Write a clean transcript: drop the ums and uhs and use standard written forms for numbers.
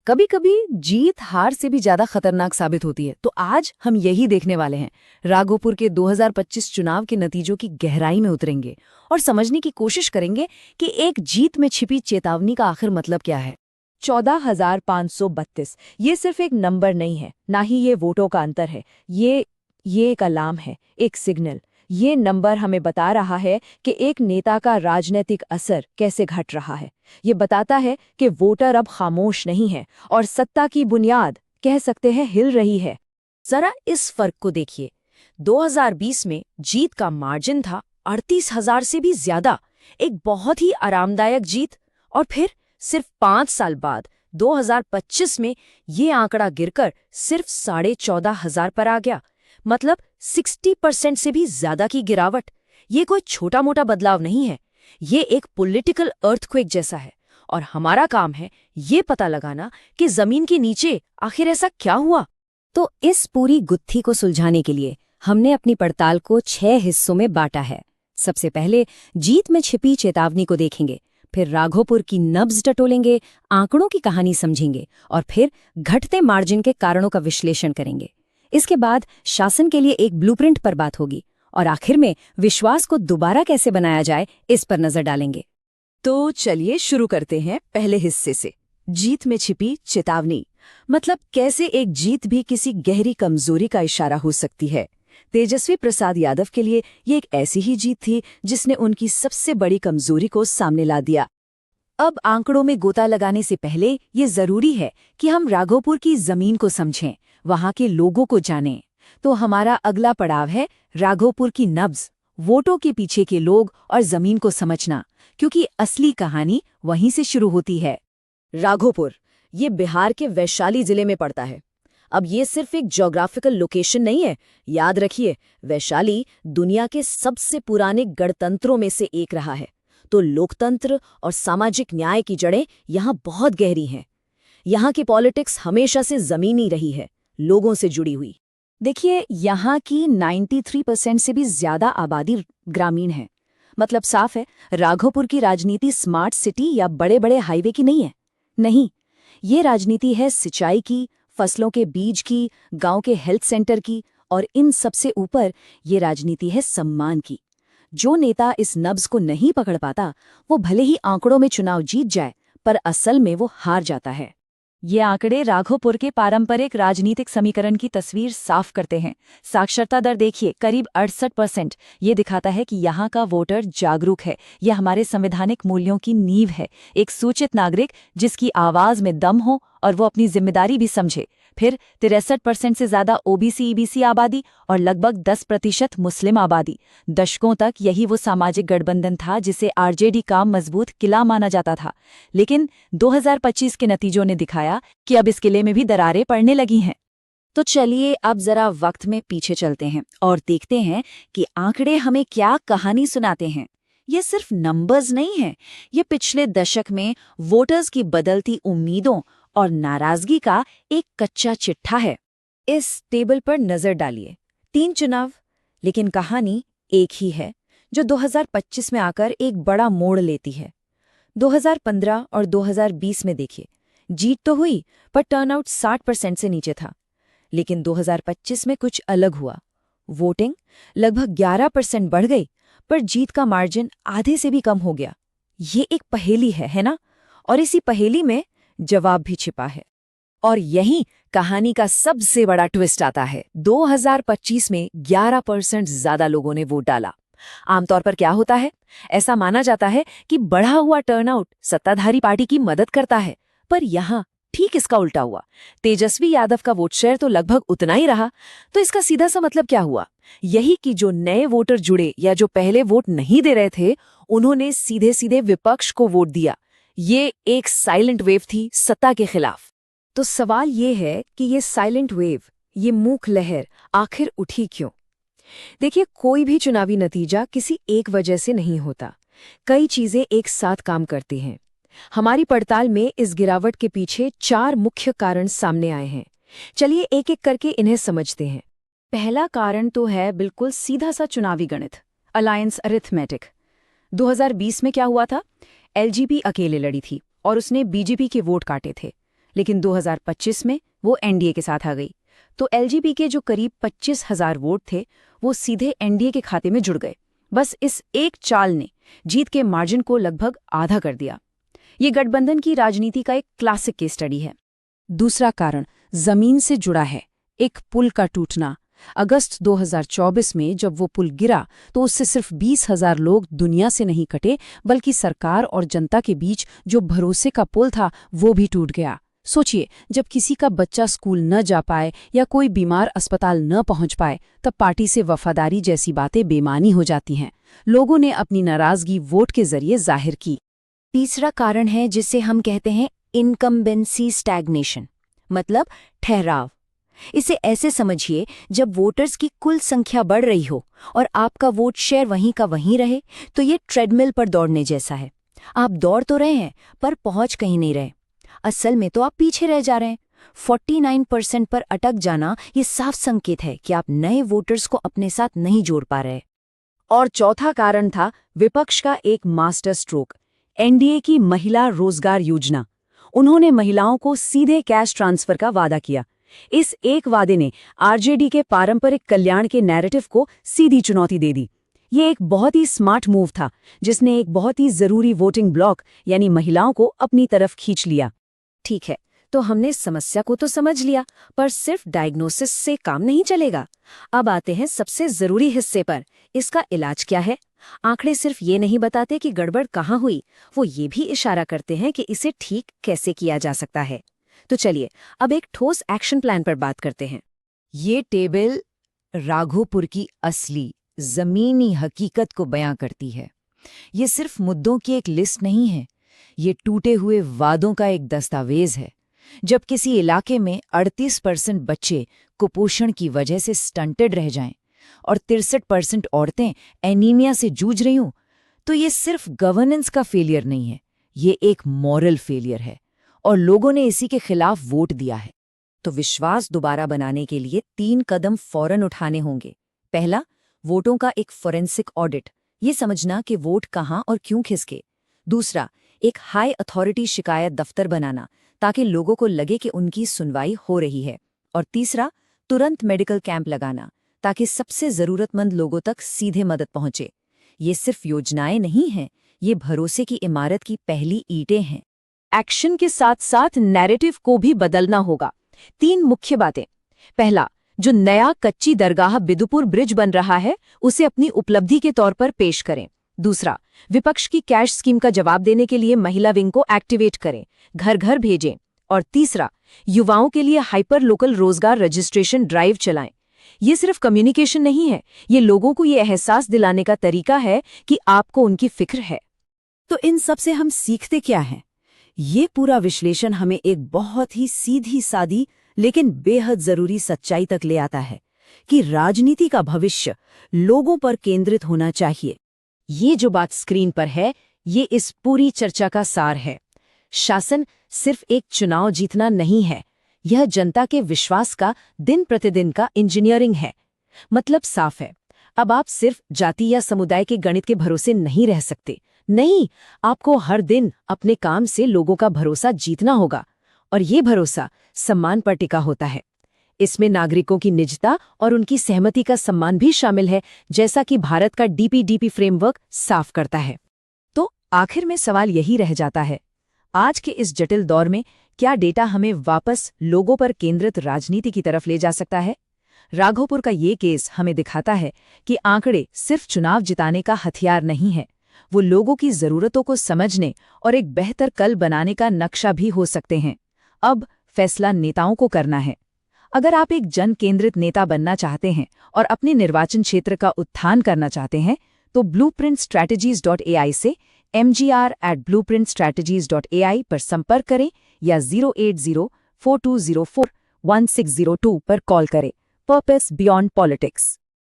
कभी कभी जीत हार से भी ज्यादा खतरनाक साबित होती है। तो आज हम यही देखने वाले हैं। राघोपुर के 2025 चुनाव के नतीजों की गहराई में उतरेंगे और समझने की कोशिश करेंगे कि एक जीत में छिपी चेतावनी का आखिर मतलब क्या है। 14,532 ये सिर्फ एक नंबर नहीं है, ना ही ये वोटों का अंतर है। ये एक अलार्म है, एक सिग्नल। ये नंबर हमें बता रहा है कि एक नेता का राजनीतिक असर कैसे घट रहा है। ये बताता है कि वोटर अब खामोश नहीं है और सत्ता की बुनियाद, कह सकते हैं, हिल रही है। जरा इस फर्क को देखिए। 2020 में जीत का मार्जिन था 38,000 से भी ज्यादा, एक बहुत ही आरामदायक जीत। और फिर सिर्फ 5 साल बाद 2025 में ये आंकड़ा गिरकर सिर्फ 14,500 पर आ गया। मतलब 60% से भी ज्यादा की गिरावट। ये कोई छोटा मोटा बदलाव नहीं है, ये एक पॉलिटिकल अर्थक्वेक जैसा है। और हमारा काम है ये पता लगाना कि जमीन के नीचे आखिर ऐसा क्या हुआ। तो इस पूरी गुत्थी को सुलझाने के लिए हमने अपनी पड़ताल को 6 हिस्सों में बांटा है। सबसे पहले जीत में छिपी चेतावनी को देखेंगे, फिर राघोपुर की नब्ज टटोलेंगे, आंकड़ों की कहानी समझेंगे और फिर घटते मार्जिन के कारणों का विश्लेषण करेंगे। इसके बाद शासन के लिए एक ब्लूप्रिंट पर बात होगी और आखिर में विश्वास को दोबारा कैसे बनाया जाए, इस पर नजर डालेंगे। तो चलिए शुरू करते हैं पहले हिस्से से, जीत में छिपी चेतावनी। मतलब कैसे एक जीत भी किसी गहरी कमजोरी का इशारा हो सकती है। तेजस्वी प्रसाद यादव के लिए ये एक ऐसी ही जीत थी जिसने उनकी सबसे बड़ी कमजोरी को सामने ला दिया। अब आंकड़ों में गोता लगाने से पहले ये जरूरी है कि हम राघोपुर की जमीन को समझें, वहां के लोगों को जानें। तो हमारा अगला पड़ाव है राघोपुर की नब्ज, वोटों के पीछे के लोग और जमीन को समझना, क्योंकि असली कहानी वहीं से शुरू होती है। राघोपुर ये बिहार के वैशाली जिले में पड़ता है। अब ये सिर्फ एक ज्योग्राफिकल लोकेशन नहीं है, याद रखिए, वैशाली दुनिया के सबसे पुराने गणतंत्रों में से एक रहा है। तो लोकतंत्र और सामाजिक न्याय की जड़ें यहाँ बहुत गहरी हैं। यहाँ की पॉलिटिक्स हमेशा से जमीनी रही है, लोगों से जुड़ी हुई। देखिए, यहाँ की 93% से भी ज्यादा आबादी ग्रामीण है। मतलब साफ है, राघोपुर की राजनीति स्मार्ट सिटी या बड़े बड़े हाईवे की नहीं है। नहीं, ये राजनीति है सिंचाई की, फसलों के बीज की, गांव के हेल्थ सेंटर की, और इन सबसे ऊपर ये राजनीति है सम्मान की। जो नेता इस नब्ज को नहीं पकड़ पाता, वो भले ही आंकड़ों में चुनाव जीत जाए, पर असल में वो हार जाता है। ये आंकड़े राघोपुर के पारंपरिक राजनीतिक समीकरण की तस्वीर साफ करते हैं। साक्षरता दर देखिए, करीब 68%। ये दिखाता है कि यहाँ का वोटर जागरूक है। यह हमारे संवैधानिक मूल्यों की नींव है। एक सूचित नागरिक जिसकी आवाज में दम हो और वो अपनी जिम्मेदारी भी समझे। फिर 63% से ज्यादा ओबीसी ईबीसी आबादी और लगभग 10% मुस्लिम आबादी। दशकों तक यही वो सामाजिक गठबंधन था जिसे आरजेडी का मजबूत किला माना जाता था। लेकिन 2025 के नतीजों ने दिखाया कि अब इस किले में भी दरारें पड़ने लगी हैं। तो चलिए अब जरा वक्त में पीछे चलते हैं और देखते हैं कि आंकड़े हमें क्या कहानी सुनाते हैं। ये सिर्फ नंबर्स नहीं है, ये पिछले दशक में वोटर्स की बदलती उम्मीदों और नाराजगी का एक कच्चा चिट्ठा है। इस टेबल पर नजर डालिए। 3 चुनाव, लेकिन कहानी एक ही है, जो 2025 में आकर एक बड़ा मोड़ लेती है। 2015 और 2020 में देखिए, जीत तो हुई पर टर्नआउट 60% से नीचे था। लेकिन 2025 में कुछ अलग हुआ। वोटिंग लगभग 11% बढ़ गई, पर जीत का मार्जिन आधे से भी कम हो गया। ये एक पहेली है ना? और इसी पहेली में जवाब भी छिपा है। और यही कहानी का सबसे बड़ा ट्विस्ट आता है। 2025 में 11% ज्यादा लोगों ने वोट डाला। आमतौर पर क्या होता है, ऐसा माना जाता है कि बढ़ा हुआ टर्नआउट सत्ताधारी पार्टी की मदद करता है, पर यहाँ ठीक इसका उल्टा हुआ। तेजस्वी यादव का वोट शेयर तो लगभग उतना ही रहा। तो इसका सीधा सा मतलब क्या हुआ? यही कि जो नए वोटर जुड़े या जो पहले वोट नहीं दे रहे थे, उन्होंने सीधे सीधे विपक्ष को वोट दिया। ये एक साइलेंट वेव थी सत्ता के खिलाफ। तो सवाल ये है कि ये साइलेंट वेव, ये मूक लहर आखिर उठी क्यों? देखिए, कोई भी चुनावी नतीजा किसी एक वजह से नहीं होता। कई चीजें एक साथ काम करती हैं। हमारी पड़ताल में इस गिरावट के पीछे 4 मुख्य कारण सामने आए हैं। चलिए एक एक करके इन्हें समझते हैं। पहला कारण तो है बिल्कुल सीधा सा चुनावी गणित, अलायंस अरिथमेटिक। 2020 में क्या हुआ था? एलजेपी अकेले लड़ी थी और उसने बीजेपी के वोट काटे थे। लेकिन 2025 में वो एनडीए के साथ आ गई। तो एलजेपी के जो करीब 25,000 वोट थे वो सीधे एनडीए के खाते में जुड़ गए। बस इस एक चाल ने जीत के मार्जिन को लगभग आधा कर दिया। ये गठबंधन की राजनीति का एक क्लासिक केस स्टडी है। दूसरा कारण जमीन से जुड़ा है, एक पुल का टूटना। अगस्त 2024 में जब वो पुल गिरा तो उससे सिर्फ 20,000 लोग दुनिया से नहीं कटे, बल्कि सरकार और जनता के बीच जो भरोसे का पुल था वो भी टूट गया। सोचिए, जब किसी का बच्चा स्कूल न जा पाए या कोई बीमार अस्पताल न पहुंच पाए, तब पार्टी से वफादारी जैसी बातें बेमानी हो जाती हैं। लोगों ने अपनी नाराजगी वोट के जरिए जाहिर की। तीसरा कारण है जिसे हम कहते हैं इनकम्बेंसी स्टैग्नेशन, मतलब ठहराव। इसे ऐसे समझिए, जब वोटर्स की कुल संख्या बढ़ रही हो और आपका वोट शेयर वहीं का वहीं रहे, तो ये ट्रेडमिल पर दौड़ने जैसा है। आप दौड़ तो रहे हैं पर पहुंच कहीं नहीं रहे। असल में तो आप पीछे रह जा रहे हैं। 49% पर अटक जाना ये साफ संकेत है कि आप नए वोटर्स को अपने साथ नहीं जोड़ पा रहे। और चौथा कारण था विपक्ष का एक मास्टर स्ट्रोक, एनडीए की महिला रोजगार योजना। उन्होंने महिलाओं को सीधे कैश ट्रांसफर का वादा किया। इस एक वादे ने आरजेडी के पारंपरिक कल्याण के नैरेटिव को सीधी चुनौती दे दी। ये एक बहुत ही स्मार्ट मूव था जिसने एक बहुत ही जरूरी वोटिंग ब्लॉक यानी महिलाओं को अपनी तरफ खींच लिया। ठीक है, तो हमने समस्या को तो समझ लिया, पर सिर्फ डायग्नोसिस से काम नहीं चलेगा। अब आते हैं सबसे जरूरी हिस्से पर, इसका इलाज क्या है। आंकड़े सिर्फ ये नहीं बताते कि गड़बड़ कहाँ हुई, वो ये भी इशारा करते हैं कि इसे ठीक कैसे किया जा सकता है। तो चलिए अब एक ठोस एक्शन प्लान पर बात करते हैं। ये टेबल राघोपुर की असली जमीनी हकीकत को बयां करती है। ये सिर्फ मुद्दों की एक लिस्ट नहीं है, ये टूटे हुए वादों का एक दस्तावेज है। जब किसी इलाके में 38% बच्चे कुपोषण की वजह से स्टंटेड रह जाएं और 63% औरतें एनीमिया से जूझ रही हों, तो ये सिर्फ गवर्नेंस का फेलियर नहीं है, ये एक मॉरल फेलियर है और लोगों ने इसी के खिलाफ वोट दिया है। तो विश्वास दोबारा बनाने के लिए 3 कदम फौरन उठाने होंगे। पहला, वोटों का एक फोरेंसिक ऑडिट, ये समझना कि वोट कहाँ और क्यों खिसके। दूसरा, एक हाई अथॉरिटी शिकायत दफ्तर बनाना ताकि लोगों को लगे कि उनकी सुनवाई हो रही है। और तीसरा, तुरंत मेडिकल कैंप लगाना ताकि सबसे जरूरतमंद लोगों तक सीधे मदद पहुंचे। ये सिर्फ योजनाएं नहीं हैं, ये भरोसे की इमारत की पहली ईंटें हैं। एक्शन के साथ साथ नैरेटिव को भी बदलना होगा। 3 मुख्य बातें। पहला, जो नया कच्ची दरगाह बिदुपुर ब्रिज बन रहा है उसे अपनी उपलब्धि के तौर पर पेश करें। दूसरा, विपक्ष की कैश स्कीम का जवाब देने के लिए महिला विंग को एक्टिवेट करें, घर घर भेजें। और तीसरा, युवाओं के लिए हाइपर लोकल रोजगार रजिस्ट्रेशन ड्राइव चलाएं। ये सिर्फ कम्युनिकेशन नहीं है, ये लोगों को ये एहसास दिलाने का तरीका है कि आपको उनकी फिक्र है। तो इन सब से हम सीखते क्या हैं? ये पूरा विश्लेषण हमें एक बहुत ही सीधी सादी लेकिन बेहद जरूरी सच्चाई तक ले आता है कि राजनीति का भविष्य लोगों पर केंद्रित होना चाहिए। ये जो बात स्क्रीन पर है, ये इस पूरी चर्चा का सार है। शासन सिर्फ एक चुनाव जीतना नहीं है, यह जनता के विश्वास का दिन प्रतिदिन का इंजीनियरिंग है। मतलब साफ है, अब आप सिर्फ जाति या समुदाय के गणित के भरोसे नहीं रह सकते। नहीं, आपको हर दिन अपने काम से लोगों का भरोसा जीतना होगा, और ये भरोसा सम्मान पर टिका होता है। इसमें नागरिकों की निजता और उनकी सहमति का सम्मान भी शामिल है, जैसा कि भारत का डीपीडीपी फ्रेमवर्क साफ करता है। तो आखिर में सवाल यही रह जाता है, आज के इस जटिल दौर में क्या डेटा हमें वापस लोगों पर केंद्रित राजनीति की तरफ ले जा सकता है? राघोपुर का ये केस हमें दिखाता है कि आंकड़े सिर्फ चुनाव जिताने का हथियार नहीं है, वो लोगों की जरूरतों को समझने और एक बेहतर कल बनाने का नक्शा भी हो सकते हैं। अब फैसला नेताओं को करना है। अगर आप एक जन केंद्रित नेता बनना चाहते हैं और अपने निर्वाचन क्षेत्र का उत्थान करना चाहते हैं, तो blueprintstrategies.ai से mgr@blueprintstrategies.ai पर संपर्क करें या 08042041602 पर कॉल करें। Purpose beyond politics.